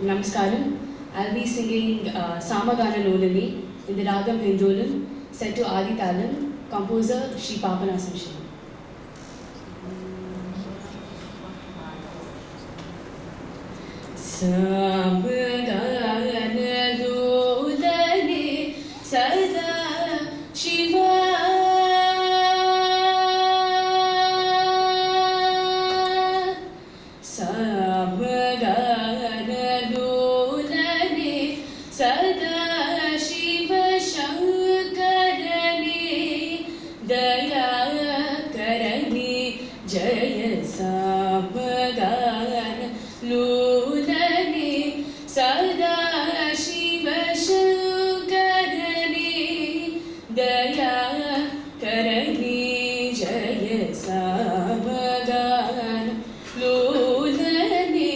Namaskaram. I'll be singing Samagana Lolani in the Ragam Hindolan, set to Adi Talam, composer Sri Papanasam Shiva. Samagana Lolani Sada Shiva. Sada Shiva Shankarani Daya Karani Jaya Samagana Lulani Sada Shiva Shankarani Daya Karani Jaya Samagana Lulani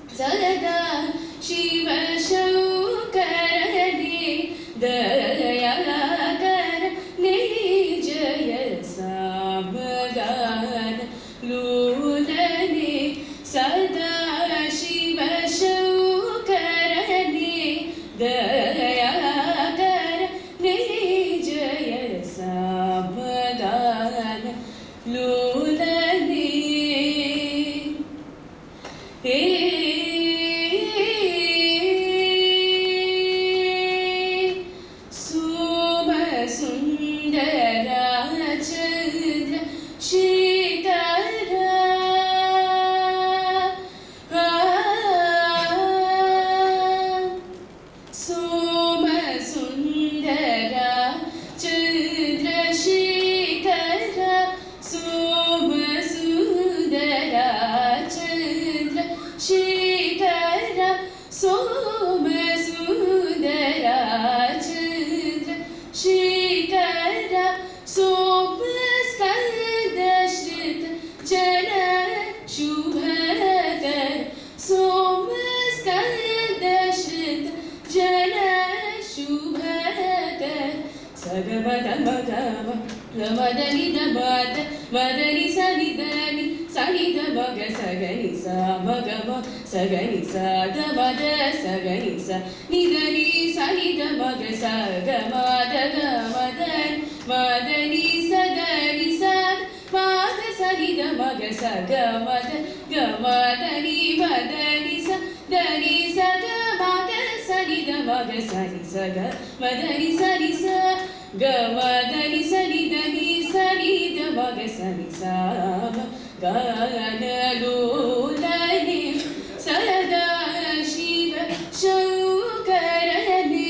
Sada Shiva Daya Karani Jaya Samagana Lulani Sada Shiva Shankarani Daya Karani Jaya Samagana Lulani. Madani da bada, madani sani dani, sani da maga sagani sa, magama sagani sa, da mada sagani sa, nidani sani da maga sagama da gamadan, madani sagani sa, mada sani da maga sagama da gamadani madani sa, dani sagamada sani da maga sani saga, madani sani sa. Gamadani sani dani sani da maga sani sama gana lulani sada shiva shankarani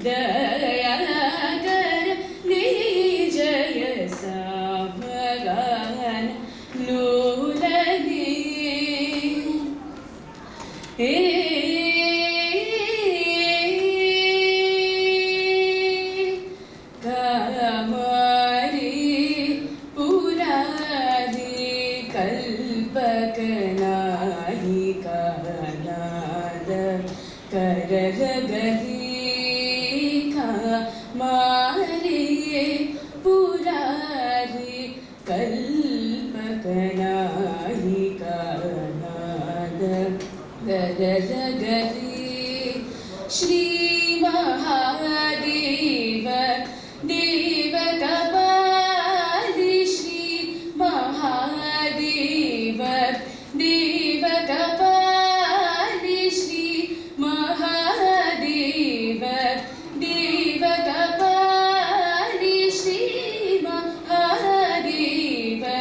daya karani jaya samagana lulani. Kalpakanahi kanada karagadi kamari purari kalpakanahi kanada karagadi Shri Mahadeva Deva Kapali Shri Mahadeva Deva Kapali Shri Mahadeva Deva Kapali Shri Mahadeva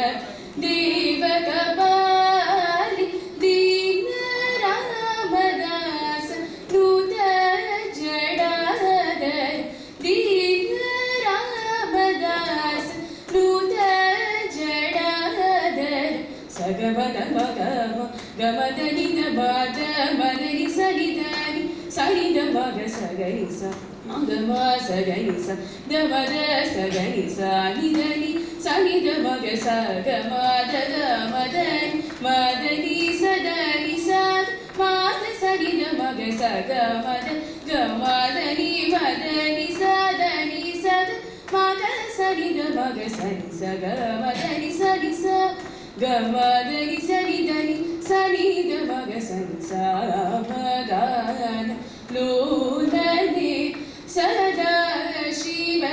Deva Kapali Dina Ramadas Nuta Jadadar Dina Ramadas Nuta Jadadar Sagamada Magama Gamadani Nabada Madani Sanidani Sanida Maga Saganisa Magama Saganisa Damada Saganisa Nidani Sanida Maga Sagamada Gamadani Madani Sadani Sad Mada Sanida Maga Sagamada Gamadani Madani Sadani Sad Mada Sanida Maga Sani Sagamada Sani Sa Gamadani Sanidani ಸನಿದ ಮಗ ಸಂಸ ಮಗಾನ ಲೋಲನೆ ಸದಾ ಶಿವ